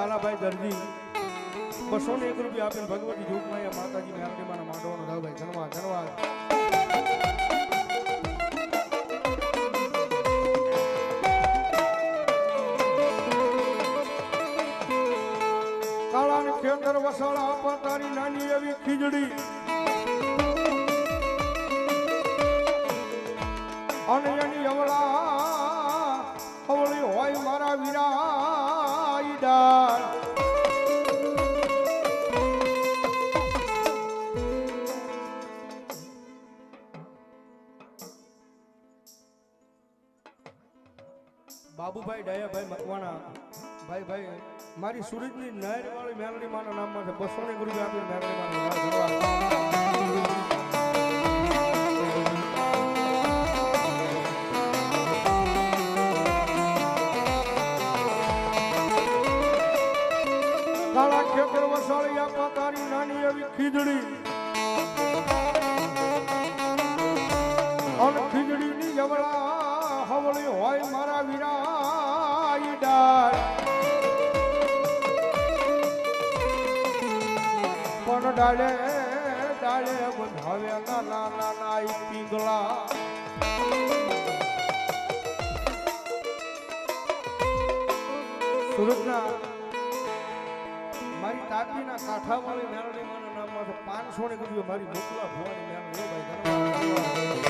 બાલાભાઈ દરજી 201 રૂપિયા આપીને ભગવતી જોગમાયા માતાજી મેરડી માના માંડવાનો ધાવ ભાઈ ધન્યવાદ કાળા ને ખેતર વસાળા આપા તારી નાની એવી ખીજડી અને એની અવળી હોય મારા વીરા બાબુભાઈ ડાયાભાઈ મકવાણા ભાઈ મારી સુરતની નહેર વાળી મેલડી માના નામમાં છે 200 રૂપિયા આપીને મેલડી માનો કાળા ખેતર વસાળી આપા તારી નાની એવી ખીજડી અને ખીજડીની જવળા હવળી હોય મારા વીરા ડાળ પણ ડાળે બંધાવે નાના પીંગળા સુરતના મારી તાપીના કાંઠાવાળી મેલડી માના નામમાં 500 રૂપિયા મારી મોકલા ભવાની મેલડી ભાઈ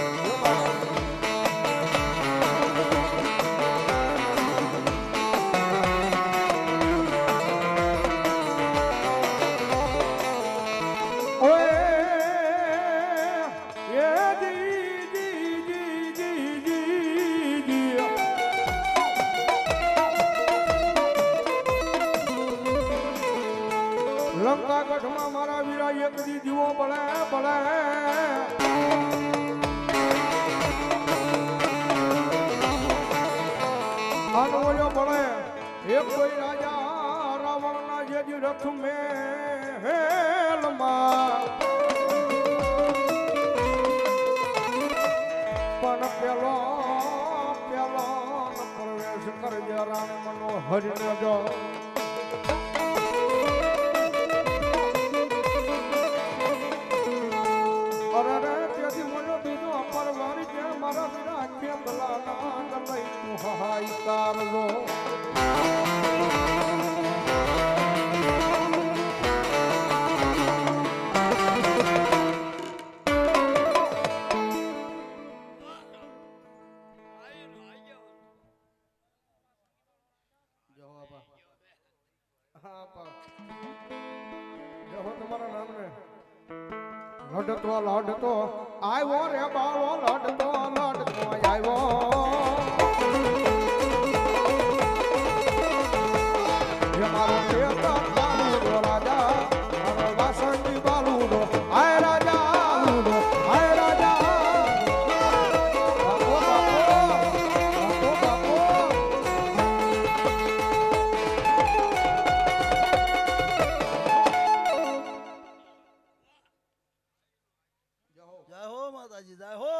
લંકા ગઢમાં મારા વીરા એક દી દીવો બળે આનોયો બળે એક કોઈ રાજા રાવણના જેજી રથ મેલમાં પણ પેલો પ્રવેશ કરજે રાણ મનોહર જો મારા વીરા ખેતલાના લઈ તું હાય તારજો તમારા નામ ને લડતો આવ્યો રે બાવો લડતો આવ્યો મારો ખેતર રાજા મારો વાસંગી બાલુડો આય રાજા જય હો માતાજી જય હો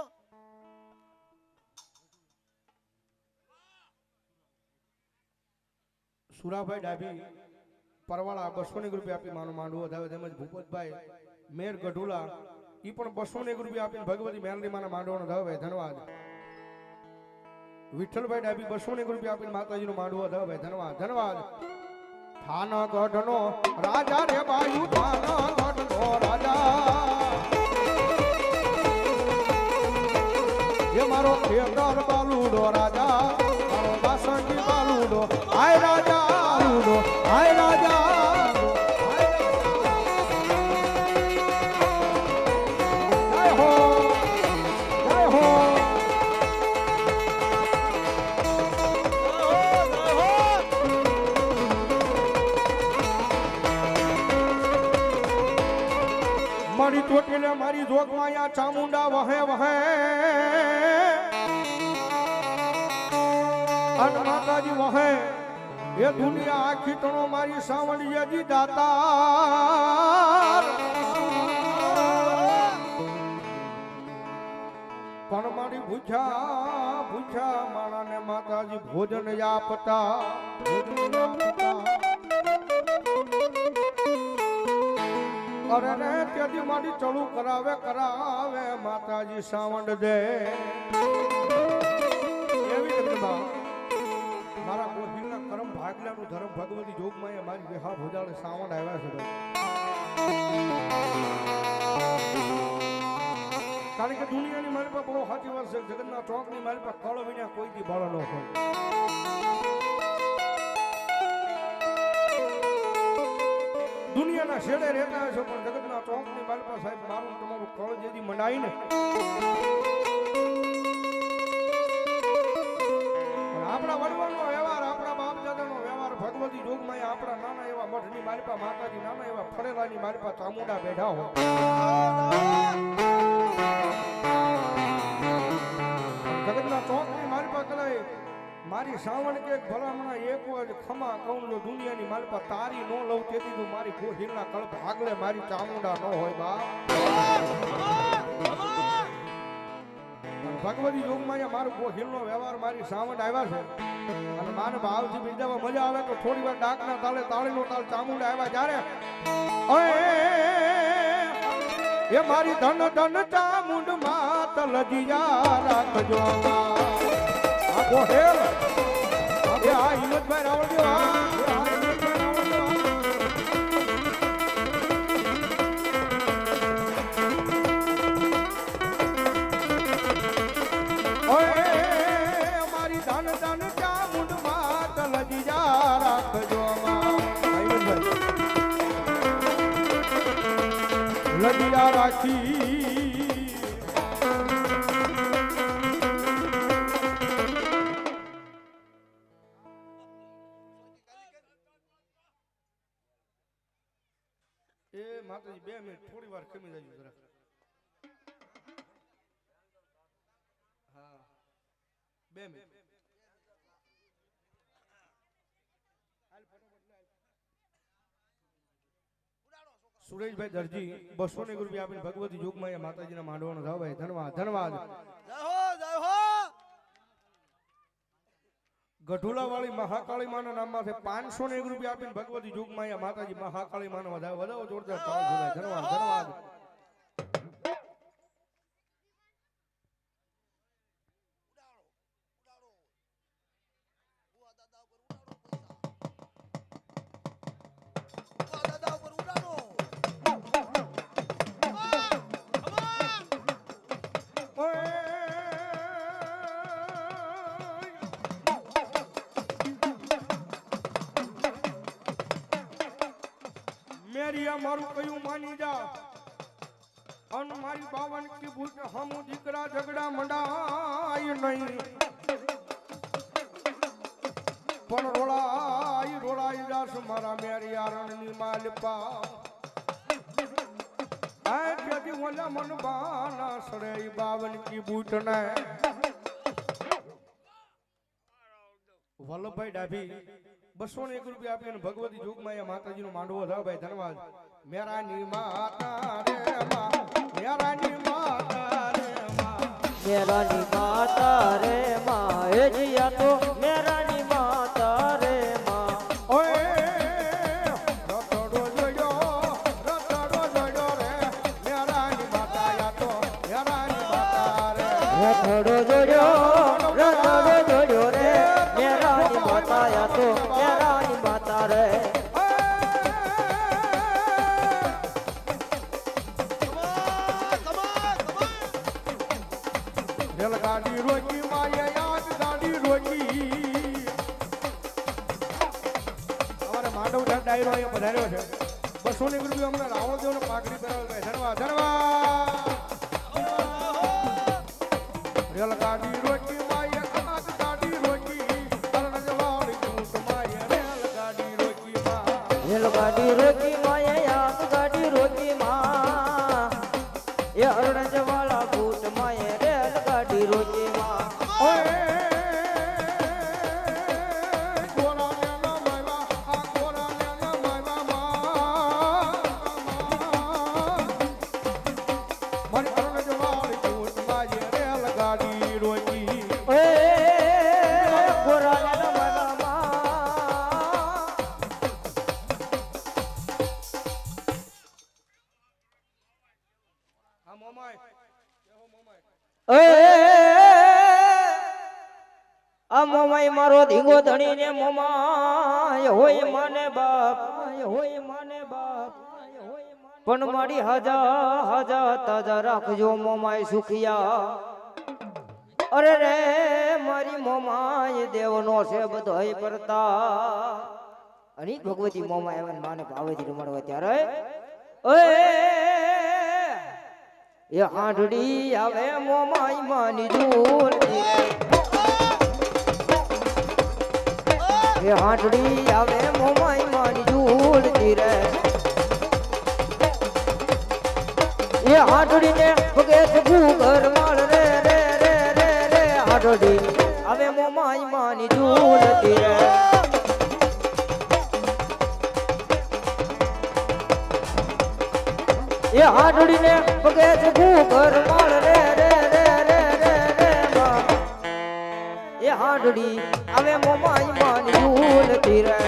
સુરાભાઈ ડાભી પરવાળા 201 રૂપિયા આપી માનો માંડવો ધાવે તેમજ ભૂપતભાઈ મેર ગઢુલા ઈ પણ 201 રૂપિયા આપીને ભગવતી મેલડી માના માંડવાનો ધાવે ધન્યવાદ વિઠ્ઠલભાઈ ડાભી 201 રૂપિયા આપીને માતાજીનો માંડવો ધાવે ધન્યવાદ થાન ગઢનો રાજા રે બાયુ થાન ગઢનો રાજા ये मारो खेतर बालूडो राजा मारो बासंगी बालूडो आय राजा बालूडो आय राजा जय हो મારી ચોટીલે મારી જોગમાયા ચામુંડા વહે અન માતાજી વહે એ દુનિયા આખી તણો મારી સાવણીયાજી દાતાર પણ મારી ભૂખ્યા માણાને માતાજી ભોજન આપતા અરે રે ત્યાંથી મારી ચડું કરાવે કરાવે માતાજી સાવંડ દે એવી જગદંબા મારા ગોહિલના કરમ ભાગલાનું ધર્મ ભગવતી જોગમાં એ મારી બેહા ભોજાળે સાવંડ આવ્યા છે કારણ કે દુનિયાની મારી પાસે બહુ સાચી વાત છે જગન્નાથ ચોકની મારી પાસે કળો વિના કોઈથી બળ ન હોય દુનિયાના છેડે રહેતા હશો પણ જગતના ચોકની માલપા સાહેબ મારું તમારું કળ જેથી મંડાય ને આપણા વડવાનો વ્યવહાર આપણા બાપ દાદાનો વ્યવહાર ભગવતી જોગમાં આપણા નાના એવા મઠની માલપા માતાજી નાના એવા ફળેલાની માલપા ચામુંડા બેઠા હોય જગતના ચોકની માલપા કલાય મારી શ્રાવણ કે ભલામણા એક વાર ખમા કહું જો દુનિયાની માલપા તારી નો લઉં તેથી તું મારી ગોહિલના કળ ભાગલે મારી ચામુંડા ન હોય બા ભગવતી યોગમાં મારું ગોહિલનો વ્યવહાર મારી શ્રાવણ આવ્યા છે અને માને ભાવથી બિંદાવા મજા આવે તો થોડી વાર ડાકના તાલે તાળીનો તાલ ચામુંડા આવ્યા જ્યારે એ મારી ધન ધન ચામુંડ માત લજિયા રાખજો આ ગોહેલ એ આ હિંમતભાઈ રાવળદેવ મારી ધન ધન ચામુંડ માત લજિયા રાખજો લજિયા રાખી માતાજી 2 મિનિટ થોડી વાર કમી જાય જરા હા 2 મિનિટ સુરેશભાઈ દરજી 200 રૂપિયા આપીને ભગવતી જોગમાં માતાજીના માંડવાનો જાવ ભાઈ ધન્યવાદ ધન્યવાદ જય હો ગઢુલા વાળી મહાકાળી માના નામમાં છે 501 રૂપિયા આપીને ભગવતી જોગમાં માતાજી મહાકાળી માનો વધાવો જોરદાર તાળ ઝુલાય ધન્યવાદ ધન્યવાદ મારું કયું માની જા અન મારી બાવન કી ભૂત હમ દીકરા ઝગડા મંડાય નહીં પણ રોળાઈ દાસ મારા મેરી આરણની માલપા આ જદી વલા મન બાના સડે બાવન કી ભૂત ને વલ્લભભાઈ ડાભી 201 રૂપિયા આપીને ભગવતી જોગમાં માતાજીનો માંડવો થાવ ભાઈ ધન્યવાદ મેરાની માતા રે માં મેરાની માતા રે માં મેરાની માતા રે માં એ જીયા તો મેરાની માતા રે માં ઓય રતડો જોયો રે મેરાની માતા યા તો મેરાની માતા રે રતડો જોયો રે મેરાની માતા યા તો મેરાની માતા રે રેલગાડી રોકી માય યાદ ગાડી રોકી અમારે માંડવ ડાયરો અહીંયા પધાર્યો છે 201 રૂપિયા અમને રાવણદેવનો પાઘડી પહેરાવે ધન્યવાદ ધન્યવાદ રેલગાડી રોકી માય યાદ ગાડી રોકી અરણ જવાળી ઊંટ માય રેલગાડી રોકી માં રેલગાડી રોકી માય યાદ ગાડી રોકી માં એ અરણ જવાળા ભૂત માય રેલગાડી રોકી માં ઓય મોમાય કેવો મોમાય આ મોમાય મારો ધીંગો ધણી ને મોમાય હોય માને બાપ હોય માને બાપ પણ મારી હાજા હાજા તાજા રાખજો મોમાય સુખિયા અરે રે મારી મોમાય દેવનો છે બધોય પરતા અને ભગવતી મોમાય એવન માને ભાવેથી રમાડવા ત્યારે ઓય એ હાંડડી આવે મોમાય માની જૂલ એ હાંડડી આવે મોમાય માની જૂલ રે એ હાંડડી ને પગે ઘર માળ રે રે રે રે રે હાંડડી આવે મોમાય માની જૂલ રે એ હાંડડી ને પગે ઘર માળ રે રે રે રે રે રે એ હાંડડી આવે મોમાય માની જૂલ રે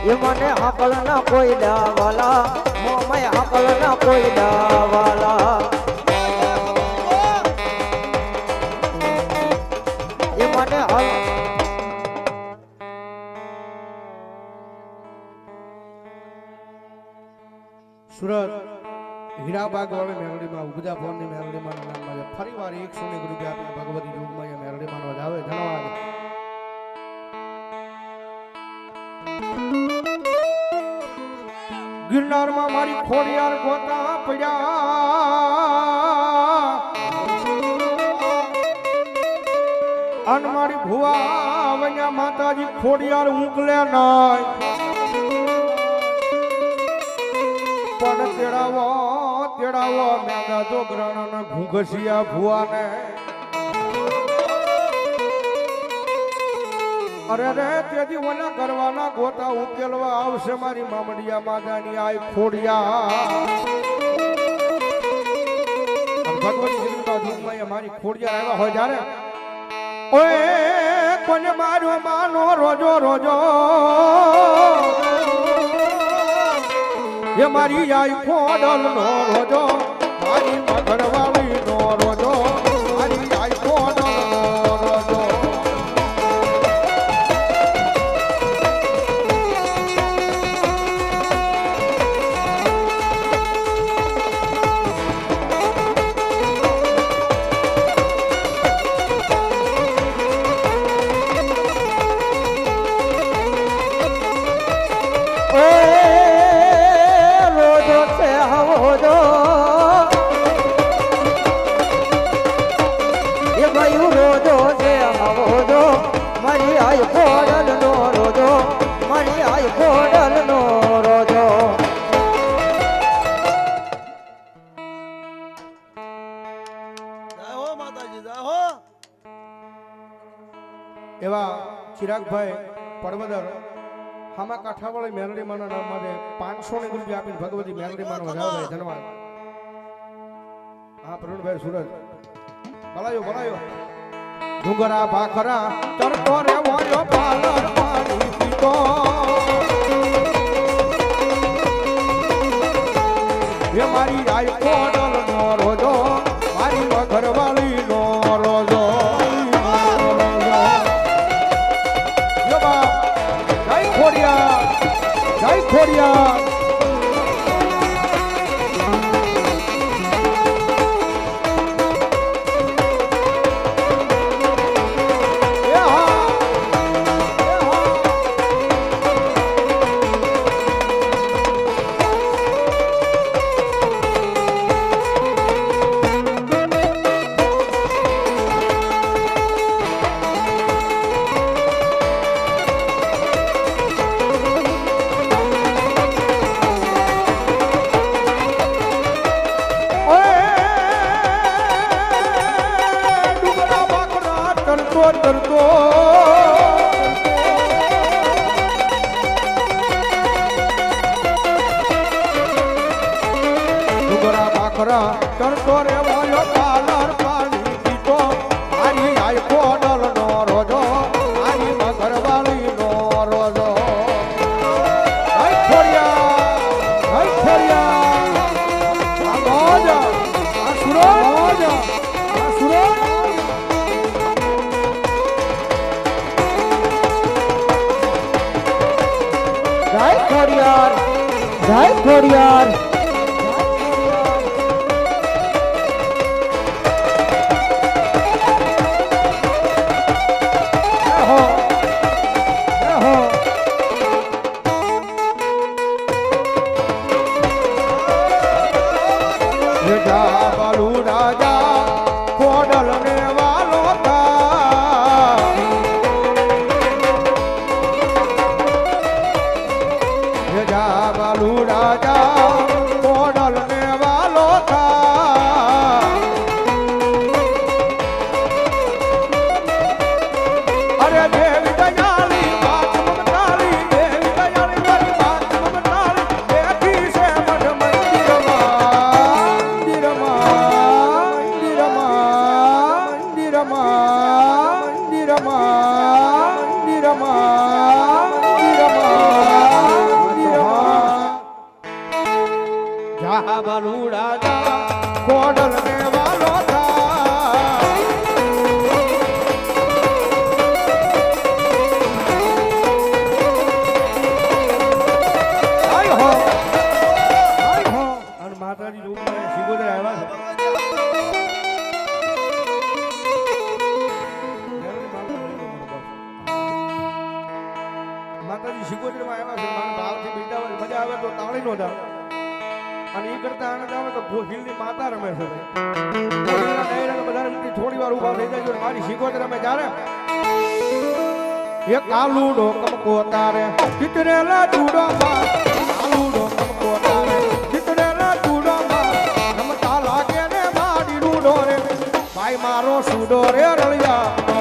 એ મને હાકલ ના કોઈ દાવાલા મોમાય હાકલ ના કોઈ દાવાલા એ મને સુરત હીરાબાગ વાળી મેલડીમાં ઉગજા ફોનની મેલડીમાં નામમાં ફરી વાર 100 રૂપિયા આપીને ભગવતી યુગમાં એ મેલડીમાં આવે ધન્યવાદ ગિરનારમાં મારી ખોડિયાર ગોતા પડ્યા અન મારી ભુવા વન્યા માતાજી ખોડિયાર ઉકલે નાય પણ તેડાવો તેડાવો મેગા જોગરાના ઘૂઘસિયા ભુવાને અરે રે તેથી ઓલા કરવાના ગોતા ઉકેલવા આવશે મારી મામડિયા માદાની આય ખોડિયા ભગવતી જગદંબા દુઃખમાં મારી ખોડિયા આવ્યા હોય જ્યારે ઓએ કોને મારો માનો રોજો રોજો એ મારી આય ખોડલ નો રોજો મારી મગરવાળી નો રોજો મારી આય ખોડલ નો રોજો એવા ચિરાગભાઈ પડવદર હામા કાઠાવાળી મેલડીમાના નામ માટે 500 રૂપિયા આપીને ભગવતી મેલડીમાનો વધારે ધન્યવાદ હા પ્રવીણભાઈ સુરત બોલાયો બોલાયો ડુંગરા ભાખરા ચરતો રે વાયો પાલર પાણી પીતો એ મારી આય કોડલ નો રોજો મારી ઘરવાળી નો રોજો જય ખોડિયા ખોડિયાર જય ખોડિયાર બાલુ રાજા ખોડલ ને વાલો થા બાલુ રાજા ખોડલ ને વાલો થા અરે દેવી દયાળી વાત મમતાળી દેવી દયાળી મારી વાત મમતાળી બેઠી છે મઢ મંદિરમાં બાલુ રાજા ખોડલ ને વાલો થા અને માતાજી રૂપમાં શિગોદર આવ્યા માતાજી શિગોદરમાં આવ્યા છે મારા ભાવથી બીટા હોય મજા આવે તો તાળી નો જાવ અને એ કરતા આનંદ આવે તો ગોહિલની માતા રમે છે ગોહિલના ડાયરા બધા થોડી વાર ઉભા થઈ જાય મારી શિગોદર રમે જ્યારે એ કાલુડો કમકો તારે ચિતરેલા ચૂડો માં કાલુડો કમકો તારે ચિતરેલા ચૂડો માં રમતા લાગે ને માડી રૂડો રે ભાઈ મારો સુડો રે રળિયાનો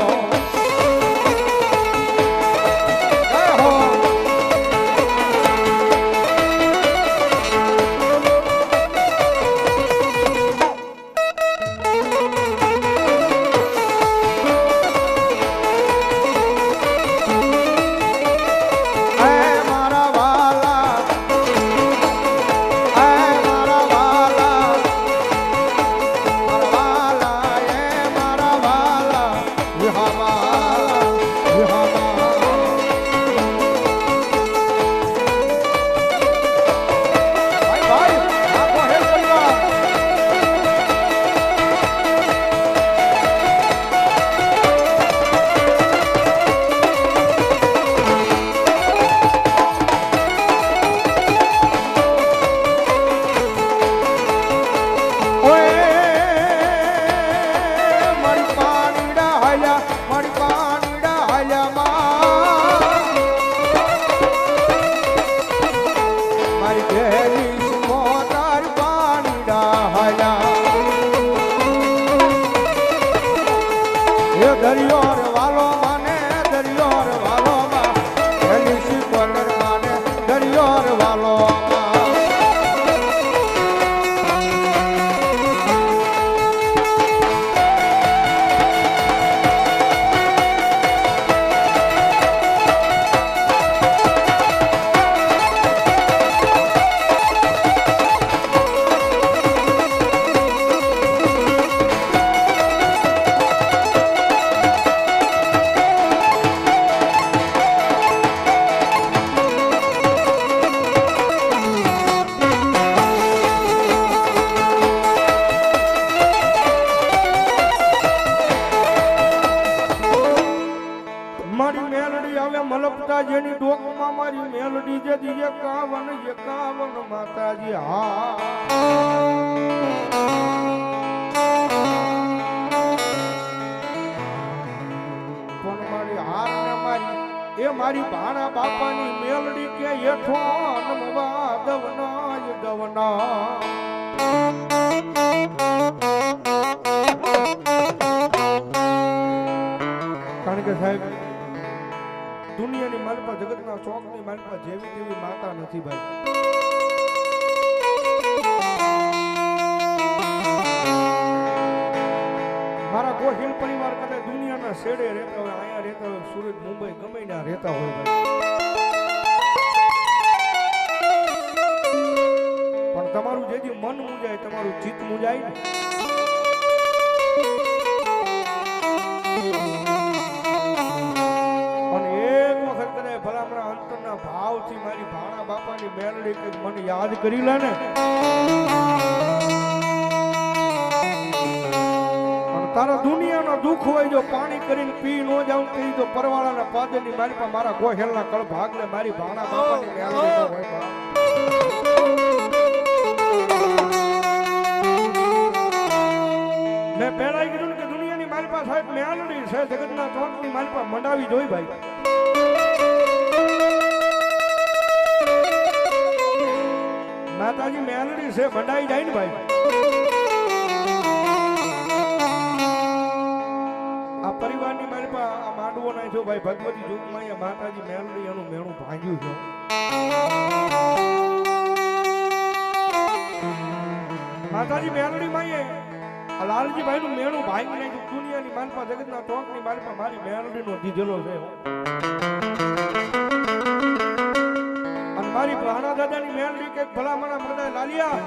દરિયોર વાલો માને દરિયોર વાલો માં હેલી કોલર માને દરિયોર વાલો મારી મેલડી આવે મલપતા જેની ડોકમાં મારી મેલડી જે દીએ કાવન માતાજી હા પણ મારી હાર ને મારી એ મારી ભાણા બાપાની મેલડી કે હેઠો નમવા દવના દવના કારણ કે સાહેબ દુનિયાની માલપા જગતના ચોકની માલપા જેવી તેવી માતા નથી ભાઈ મારા ગોહિલ પરિવાર કદાચ દુનિયાના શેડે રહેતા હોય અહીંયા રહેતા હોય સુરત મુંબઈ ગમે ના રહેતા હોય ભાઈ પણ તમારું જે મન મુંજાય તમારું ચિત્ત મુંજાય ને ભલામણા અંતરના ભાવથી મારી ભાણા બાપા બાપાની મેલડી કે મને યાદ કરી લે ને પણ તારા દુનિયાનો દુઃખ હોય જો પાણી કરીને પી ન જાઉં તો તો પરવાળાના પાદરની મારી પાસે મારા ગોહેલના કળ ભાગલે મારી ભાણા બાપાની મેલડી ન હોય બા. મેં પહેલા કીધું ને કે દુનિયાની મારી પાસે સાહેબ મેલડી છે જગતના ચોકની મારી પાસે મંડાવી જોઈ ભાઈ. માતાજી મેલડી છે મંડાઈ જાય ને ભાઈ. આ પરિવારની મારી પાસે આ માંડવો નાખ્યો ભાઈ ભગવતી જોગમાં અહીંયા માતાજી મેલડી એનું મેણું ભાંગ્યું છે. માતાજી મેલડી માં આ લાલજીભાઈ નું મેણું ભાંગી નાખ્યું. દુનિયાની માલપા જગતના ટોકની માલપા મારી મેલડી નો દીધેલો છે. અને મારી ભાણા દાદાની મેલડી કે ભલામણા મરદા લાલિયા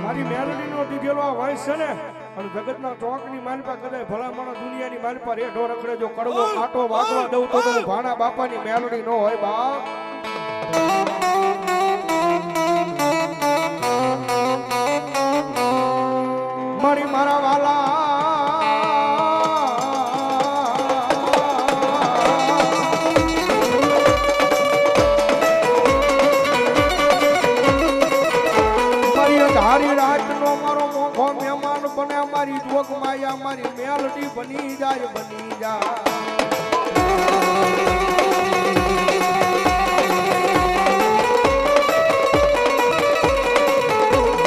મારી મેલડી નો દીધેલો આ વંશ છે ને. અને જગતના ટોકની માલપા કદાચ ભલામણા દુનિયાની માલપા રેઢો રખડે જો કડવો કાંટો વાગવા દઉં તો હું ભાણા બાપાની મેલડી નો હોય બાપ. મારી મારા વાલા મારી ધારી રાતનો મારો મોખો મહેમાન બને મારી જોગ માયા મારી મેલડી બની જાય બની જાય.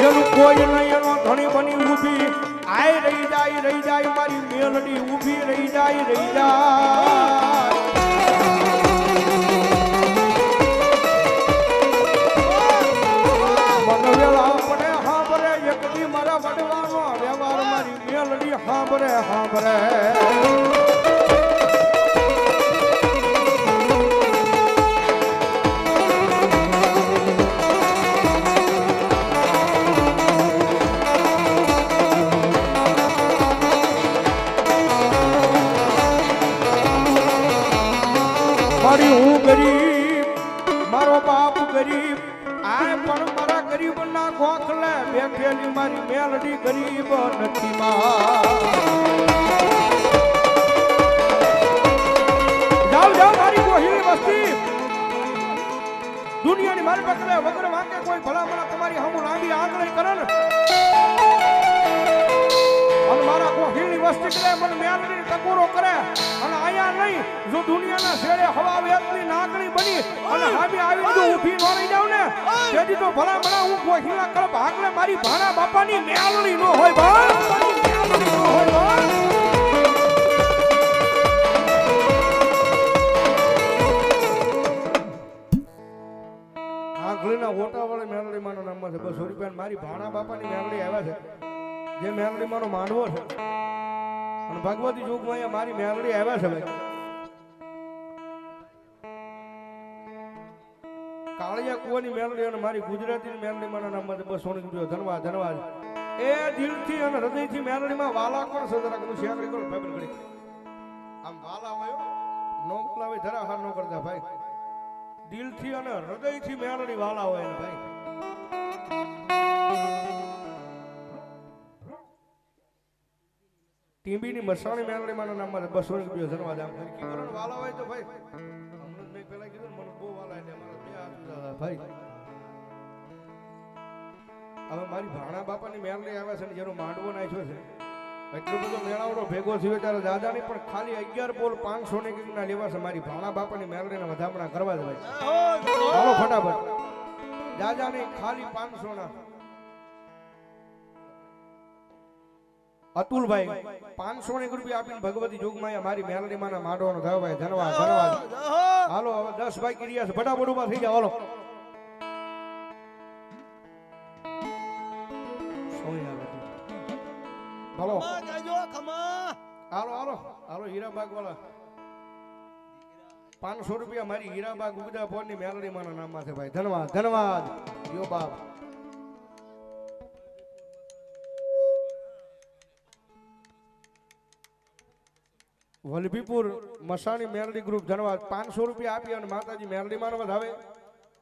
જેનું કોઈ નહીં એનો ધણી બની ઊભી આય રહી જાય મારી મેલડી ઊભી રહી જાય મન વેળા પડે હાંભરે એક દી મારા વડવાનો વ્યવહાર મારી મેલડી હાંભરે મારી હું ગરીબ મારો બાપ ગરીબ આ પણ મારા ગરીબ ના ગોખલે બેઠેલી મારી મેલડી ગરીબ નથી જાવ મારી ગોહિલી વસ્તી દુનિયાની મારી પકડે વગર વાંકે કોઈ ભલામણા તમારી હમું લાંબી આંગળી કરે ને અને મારા ગોહિલી વસ્તી કરે મને મેલડી ટકોરો કરે અને આયા નહીં જો દુનિયાના શેડે હવા વેતની નાગણી બની અને હામી આવી જો ઊભી ન રહી જાવ ને તેથી તો ભલામણા હું ગોહિલા કળ ભાગલે મારી ભાણા બાપાની મેલડી નો હોય ભાઈ મારી મેલડી નો હોય ભાઈ. આંગળીના ઓટા વાળી મેલડી માનો નામમાં છે 200 રૂપિયા મારી ભાણા બાપાની મેલડી આવ્યા છે જે મેલડી માનો માંડવો છે અને ભગવતી જોગમાં અહીંયા મારી મેલડી આવ્યા છે ભાઈ. કાળિયા કુવાની મેલડી અને મારી ગુજરાતી મેલડી માના નામમાં 200 રૂપિયા ધન્યવાદ ધન્યવાદ. એ દિલથી અને હૃદયથી મેલડીમાં વાલા કોણ છે જરાક હું શેર કરી ભાઈ કરી આમ વાલા હોય નો બોલાવે જરા હાર નો કરતા ભાઈ. દિલથી અને હૃદયથી મેલડી વાલા હોય ને ભાઈ. ટીંબીની મસાણી મેલડી માના નામમાં 200 રૂપિયા ધન્યવાદ. આમ ફરકી કરો ને વાલા હોય તો ભાઈ હમણાં મેં પેલા કીધું મને બહુ વાલા એટલે મારા બે હાથ દાદા ભાઈ. હવે મારી ભાણા બાપાની મેલડી આવે છે ને જેનો માંડવો નાખ્યો છે એટલો બધો મેળાવડો ભેગો થયો ત્યારે દાદા ની પણ ખાલી 11 બોલ 500 ને કિંમતના લેવા છે મારી ભાણા બાપાની મેલડીને વધામણા કરવા છે ભાઈ. હાલો ફટાફટ દાદા ની ખાલી 500 ના અતુલભાઈ 500 રૂપિયા આપીને ભગવતી જોગમાં મારી મેલડી માના માંડવાનો થયો ભાઈ. ધન્યવાદ ધન્યવાદ. હાલો હવે 10 ભાઈ કર્યા છે ફટાફટ ઉભા થઈ જાવ. હાલો હાલો હાલો હાલો હાલો હીરાબાગ વાળા 500 રૂપિયા મારી હીરાબાગ ઉગદા ફોન ની મેલડી માના નામમાં છે ભાઈ. ધન્યવાદ ધન્યવાદ. યો બાપ વલભીપુર મસાણી મેલડી ગ્રુપ ધન્યવાદ. 500 રૂપિયા આપી અને માતાજી મેલડી માનો વધાવે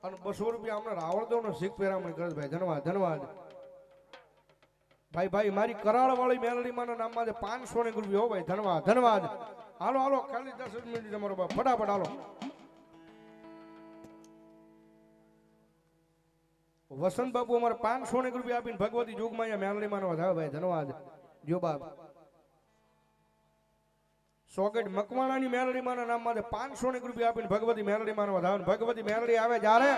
અને 200 રૂપિયા અમને રાવળદેવ નો શીખ પેરામણી કરે છે ભાઈ. ધન્યવાદ ધન્યવાદ ભાઈ. ભાઈ મારી કરાળ વાળી મેલડી માના નામમાં 500 ની રૂપિયા હો ભાઈ. ધન્યવાદ ધન્યવાદ. હાલો હાલો ખાલી 10 મિનિટ તમારો બાપ ફટાફટ હાલો. વસંત બાબુ અમારે 500 ની રૂપિયા આપીને ભગવતી જોગમાં અહીંયા મેલડી માનો વધાવે ભાઈ. ધન્યવાદ જો બાપ. સોકેટ મકવાણાની મેલડી માના નામમાં 500 ની રૂપિયા આપીને ભગવતી મેલડી માનો વધાવે. ભગવતી મેલડી આવે જ્યારે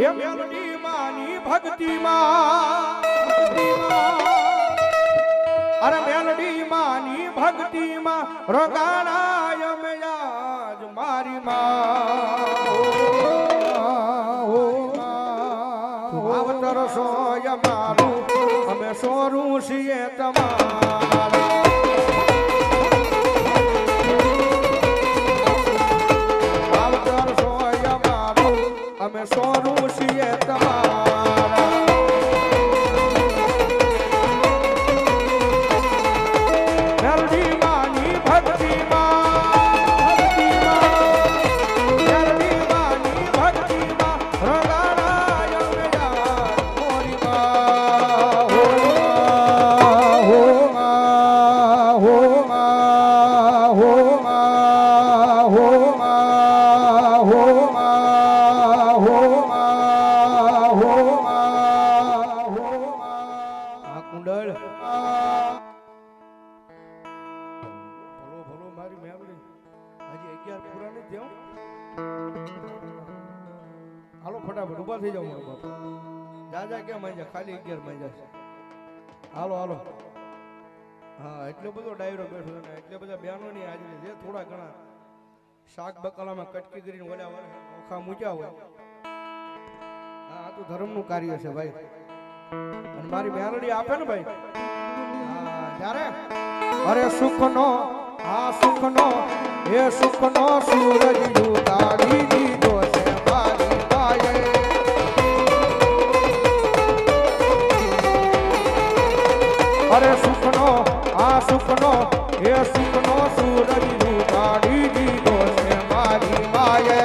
એ મેલડી માની ભક્તિમાં અરે મેલડી માની ભક્તિમાં રંગાણાય અમે આજ મારી આવતર સોય મારું અમે સોરું છીએ તમારા આવતર સોય મારું અમે સોરું છીએ તમારા મેલડી માની ભક્તિમાં મેલડી માની ભક્તિમાં રંગાણાય અમે યાર મોરી માં હો માં હો માં હો માં હો માં હો માં હો માં હો માં આ કુંડળ ભલો ભલો મારી મેમરી હજી 11 પૂરા નથી થયો. હાલો ફટાફટ ઊભા થઈ જાવ મારો બાપ. જાજા કેમ માંજા ખાલી 11 માંજા છે. હાલો હાલો. હા એટલો બધો ડાયરો બેઠો છે ને એટલે બધા બહેનોની હાજરી છે. થોડા ઘણા શાક બકાલામાં કટકી કરીને ઓલા ઓખા મૂક્યા હોય. હા આ તો ધર્મનું કાર્ય છે ભાઈ. અને મારી મેલડી આપે ને ભાઈ હા ત્યારે અરે સુખનો આ સુખનો એ સુખનો સૂરજ ઉતારી દીધો છે મારી માએ. અરે સુખનો આ સુખનો એ સુખનો સૂરજ ઉતારી દીધો છે મારી માએ.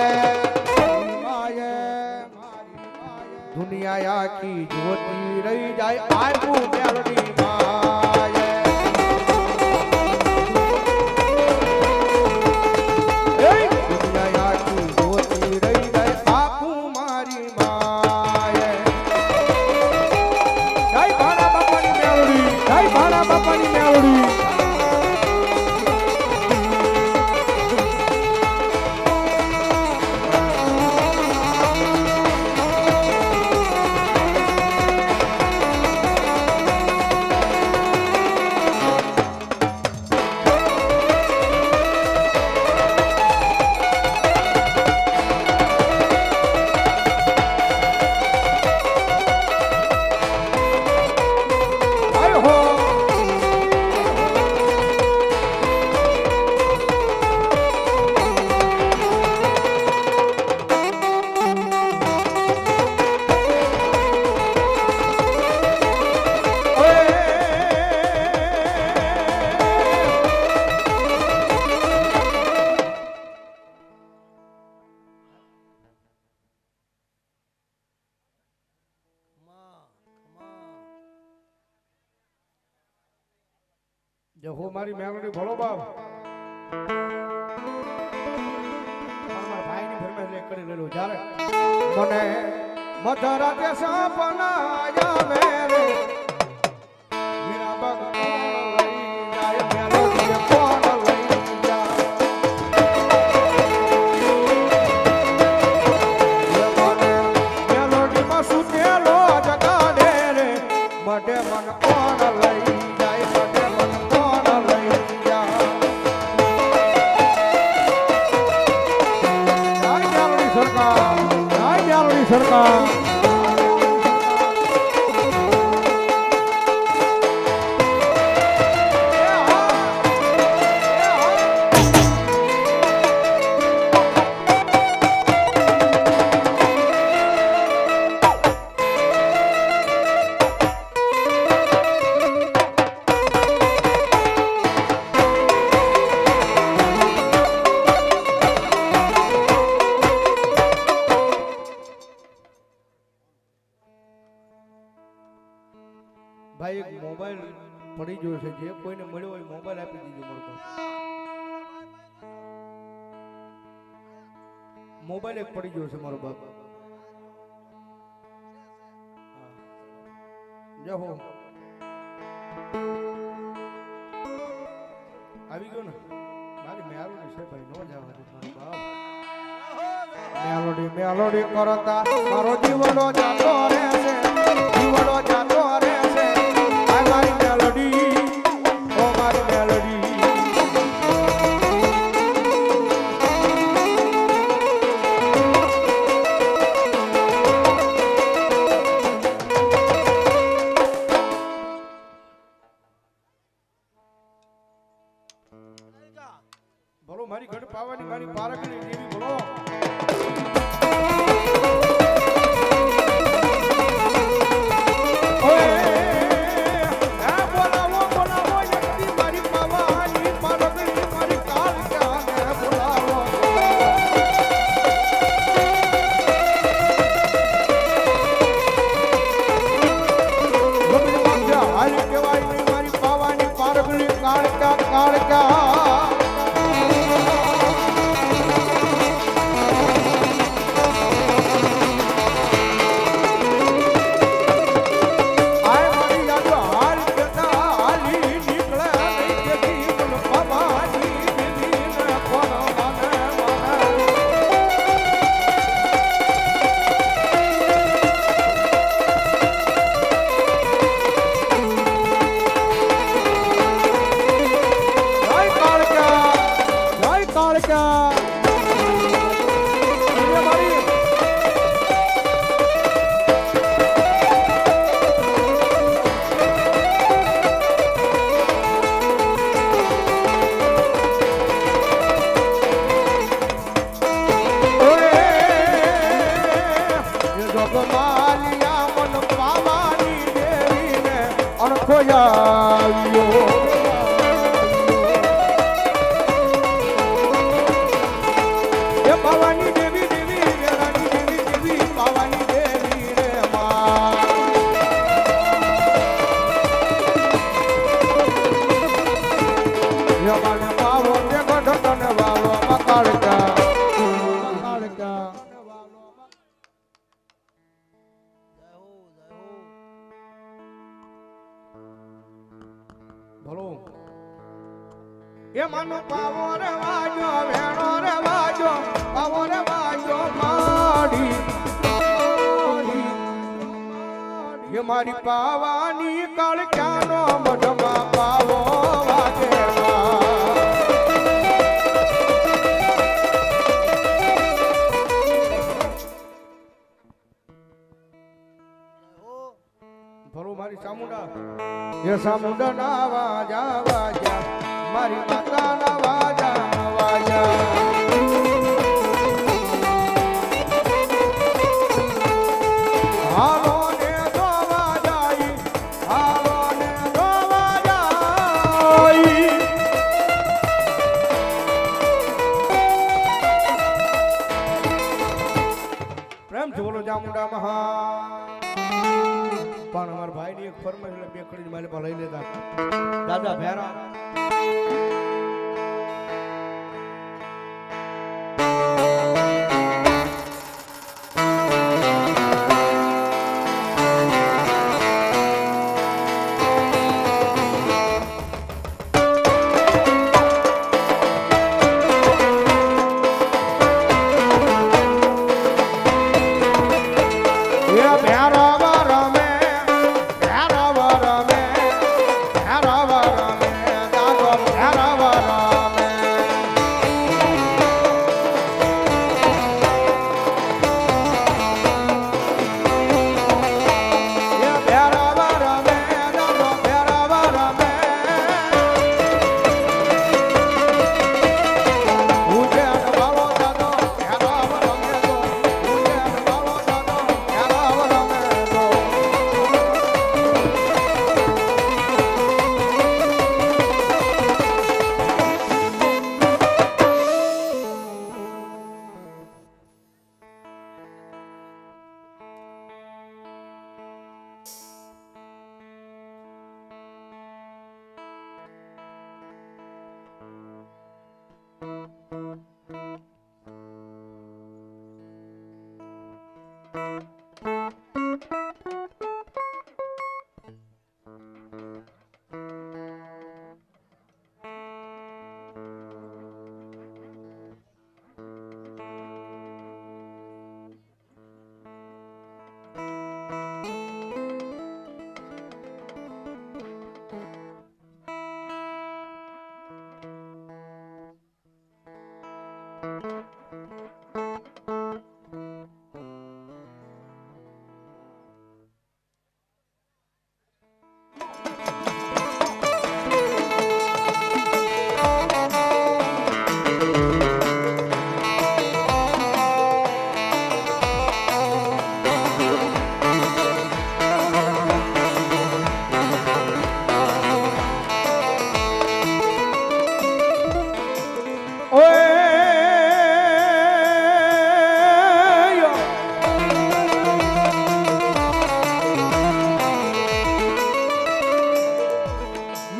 દુનિયા આખી જોતી રહી જાય આવું મેલડી માએ. દુનિયા આખી જોતી રહી જાય આવું મારી માએ. જય ભાણા બાપાની મેલડી જય ભાણા બાપાની મેલડી. હો મારી મેલડી ભલો બાપ. મારા ભાઈની ફરમાઈશ એક કરી લેલો જ્યારે મને મધરાતે સપના મેરે મીરા બગ કોણ લઈ જાય મેલડી કોણ લઈ જાય. મેલડી માં સુતેલો જગાડે રે મઢે મન કોણ લઈ જાય મઢે મન કોણ લઈ જાય. જય મેલડી સરકાર જય મેલડી સરકાર. પડી ગયો છે જે કોઈને મળ્યો હોય મોબાઈલ આપી દીજો મારો બાપ મોબાઈલ એક પડી ગયો છે મારો બાપ જો હો આવી ગયો ને મારી મેલોડી છે ભાઈ નો જવા દે મારો બાપ મેલોડી મેલોડી કરતા મારો જીવડો જાતો રહે છે જીવડો જાતો રહે છે આ મારી મેલોડી ઓ મારી મેલોડી બોલો મારી ઘડ પાવાની મારી પારકની દેવી બોલો એ મન પાવો રે વાજો વેણો રે વાજો પાવો રે વાજો માડી એ મારી પાવાની કાળક્યાનો મઢમાં પાવો વાગે ભલો મારી ચામુંડા એ ચામુંડા ના વાજા વાજા મારી માતા ના વાજા વાજા હાલો ને દોવા જાય હાલો ને દોવા જાય પ્રેમ થી બોલો ચામુંડા મહા પણ અમારા ભાઈ ની એક ફરમાઈશ બે ખડી મારે લઈ લેતા દાદા ભેરા Hara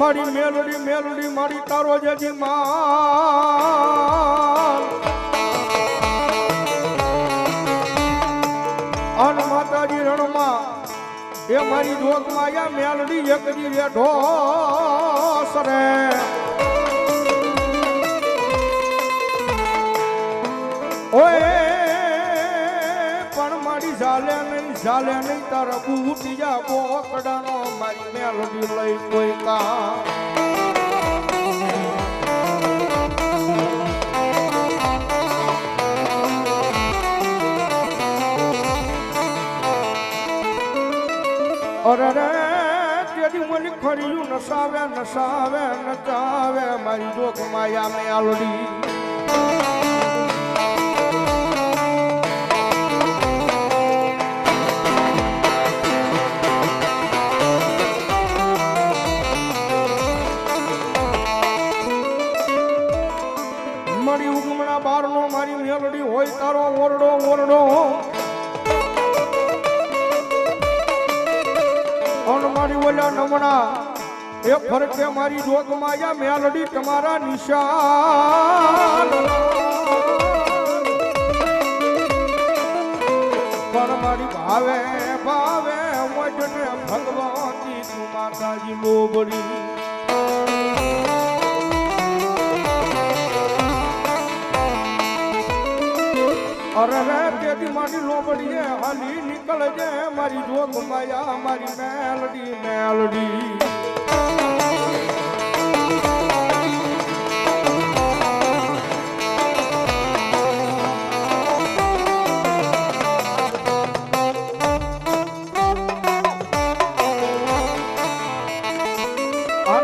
મારી મેલડી મેલડી મારી તારો જજી માલ અન માતાજી રણમાં એ મારી જોગમાં યા મેલડી એકજી રે ઢોસ રે ઓય પણ મારી ચાલે નહીં તારા બુટી જા બોકડાનો મારી મેલડી લઈ કોઈ કા અરે તેરી મને ખર્યું નસાવે નચાવે મારી જોગ માયા મેલડી મારી ઉગમણા બારનો મારી મેલડી હોય તારો ઓરડો મારી ઓલા નમણા એ ફરકે મારી જોગમાં યા મેલડી તમારા નિશાન પણ મારી ભાવે મોજને ભગવતી તું માતાજી લોબડી અરે તેથી મારી લોબડીએ હાલી નીકળ જે મારી જોગ માયા મારી મેલડી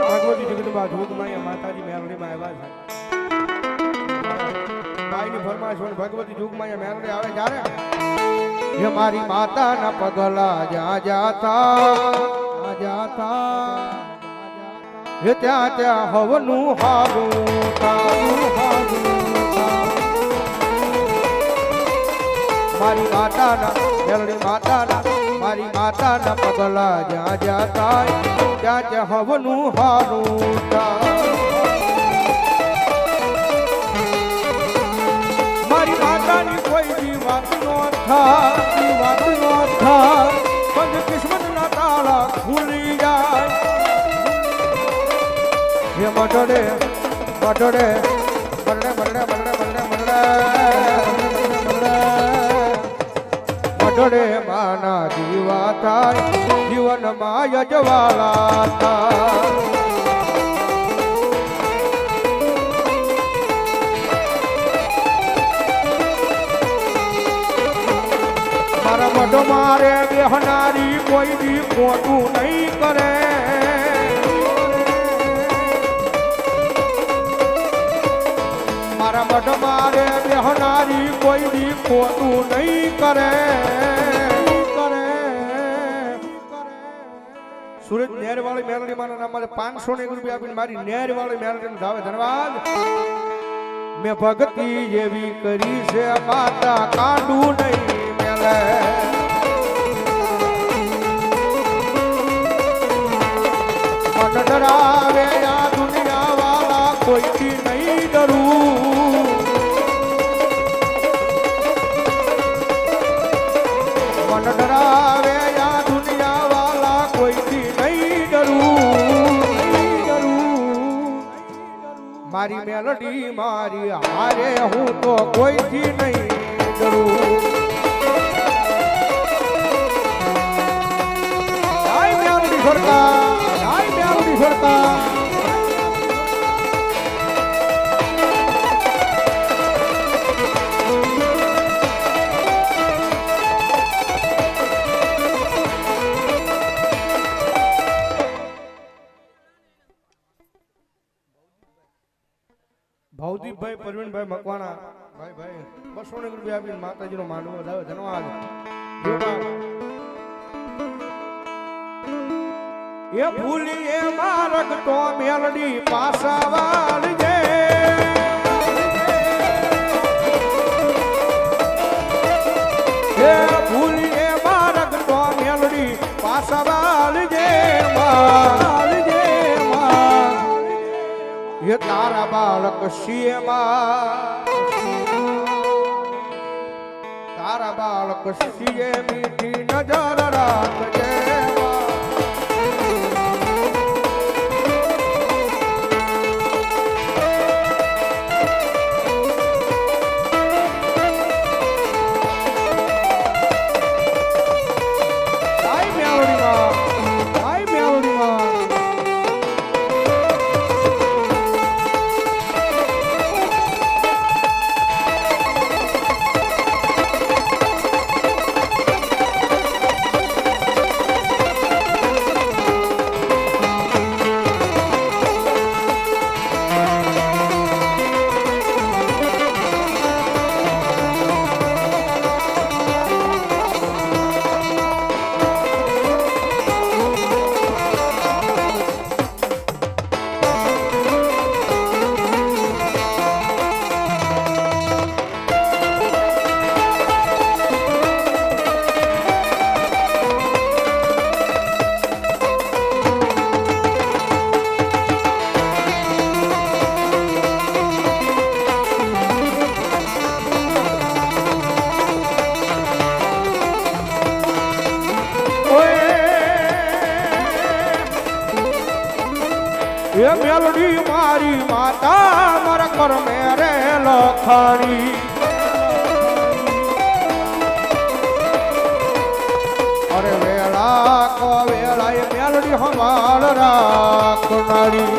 ભગવતી જગદંબા જોગ માયા માતાજી મેલડી માં આવ્યા છે ફરમાશ ભગવતી યુગમાં એ મેલડી આવે જ્યારે એ મારી માતાના પગલા જ્યાં જાતા એ ત્યાં હવનું હારું મારી માતાના મેલડી મારી માતાના પગલા જ્યાં જાતા ત્યાં હવનું હારું મારી માતાની કોઈ દી વાત નો થા બંધ કિસ્મત ના તાળા ખુલી જાય હે મટડે માના જીવા થાય જીવનમાં યજવાલા થાય મારા મઢ મારે બેહનારી કોઈ દી ખોટું નહીં કરે મારા મઢ મારે બેહનારી કોઈ દી ખોટું નહીં કરે સુરત નેરવાળી મેલડી માના નામ 500 રૂપિયા આપીને મારી નેરવાળી મેલડી ધાવે ધન્યવાદ મેં ભક્તિ જેવી કરી છે માતા કાંડું નહીં મેલે મન ડરાવે આ દુનિયા વાળા કોઈથી નહીં ડરું મન ડરાવે આ દુનિયા વાળા કોઈથી નહીં ડરું મારી મેલડી મારી હારે હું તો કોઈથી નહીં ડરું ભાવદીપભાઈ પરવીનભાઈ મકવાણા ભાઈ ભાઈ 200 રૂપિયા આપીને માતાજીનો માંડવો લાવ્યો ધન્યવાદ એ ભૂલી એ માર્ગ તો મેલડી પાસા વાળજે એ ભૂલી એ માર્ગ તો મેલડી પાસા વાળજે વાળજે એ તારા બાળક સિંહમાં તારા બાળક સિંહે મીઠી નજર રાખજે એ મેલડી મારી માતા મારા કર મેરે લખાણી અરે વેળા કો વેળા એ મેલડી સંભાળ રાખનારી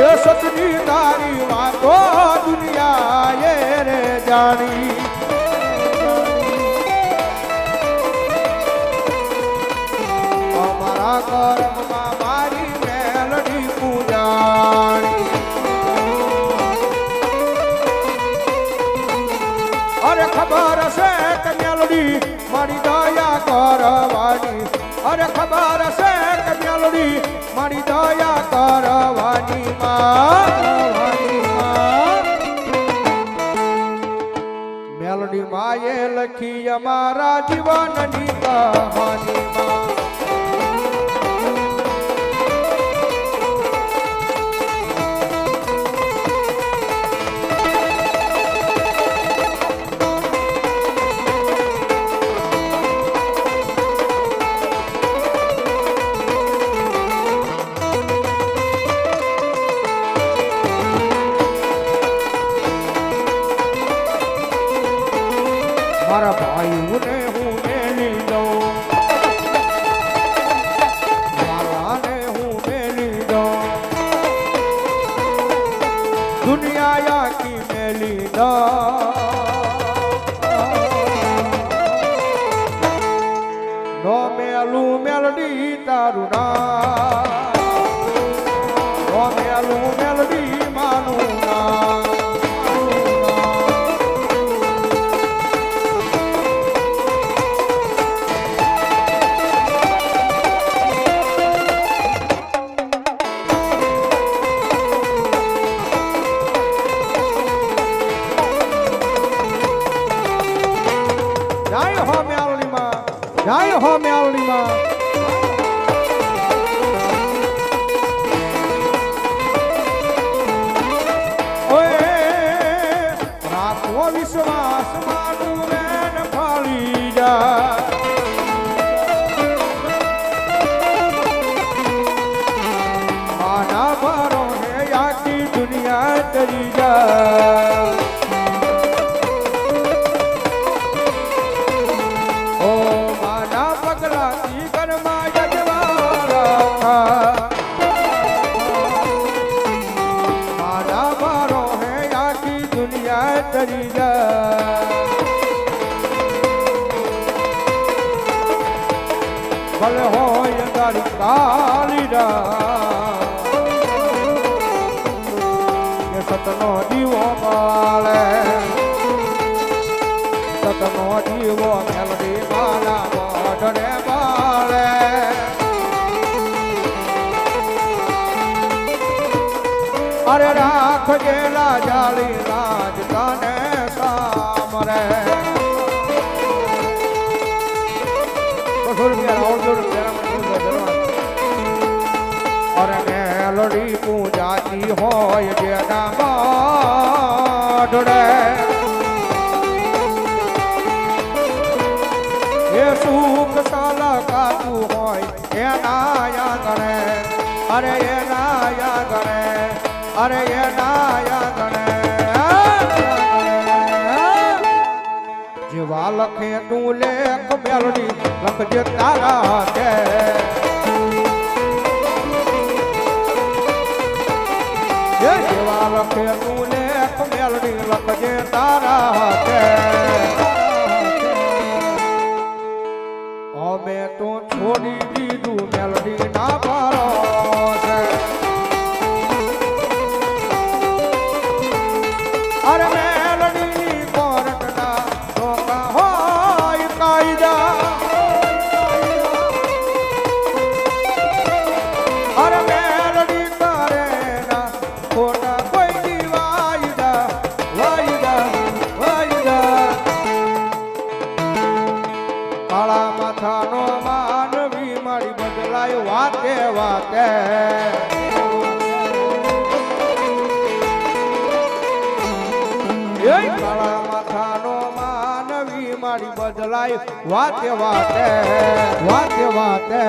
એ સતની તારી વાતો દુનિયા એ રે જાણી કર્મમાં મારી મેલડી પૂજાણી અરે ખબર છે કે મેલડી મારી દયા કરવાની અરે ખબર છે કે મેલડી મારી દયા કરવાની મેલડી માએ લખી અમારા જીવનની કહાની મારા ભાઈઓને હું મેલી દઉં મારાને હું મેલી દઉં દુનિયા આખી મેલી દઉં નો મેલું મેલડી તારું નામ નો મેલું મેલડી માનું નામ જય હો મેલડી માં ઓય રાખો વિશ્વાસ માનું વેન ફાળી જા માના ભરો હે આખી દુનિયા તરી જા તરી જા ભલે હોય તારી કાળી રા અરે રાખજે લાજાળી લાજ તને સામરે 200 રૂપિયા આવજો અરે મેલડી પૂજાતી હોય જેના મોઢડે એ સુખ સલકાતું હોય એના યાગણે અરે એના યાગણે અરે એના યાગણે જેવા લખે તું લેખ મેલડી લખજે તારા હાથે જેવા લખે તું લેખ મેલડી લખજે તારા હાથે અમે તો છોડી દીધું મેલડી ના પારો છે અરે મેલડી કોર્ટના ધોકા હોય કાયદા અરે મેલડી કરે ના ખોટા કોઈ દી વાયદા વાયદા વાયદા કાળા માથાનો માનવી મારી બદલાય વાતે વાતે કાળા માથાનો માનવી મારી બદલાય વાતે વાતે વાતે વાતે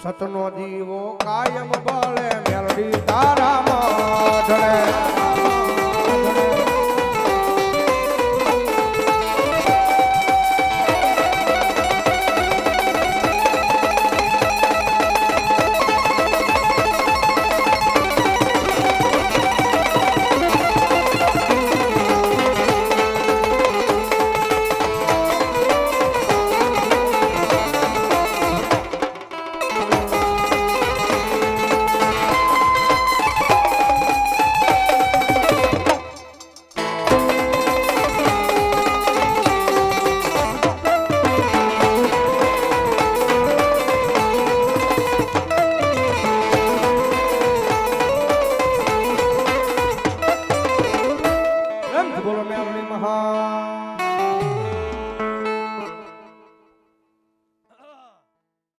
સતનો દીવો કાયમ બળે મેલડી તારા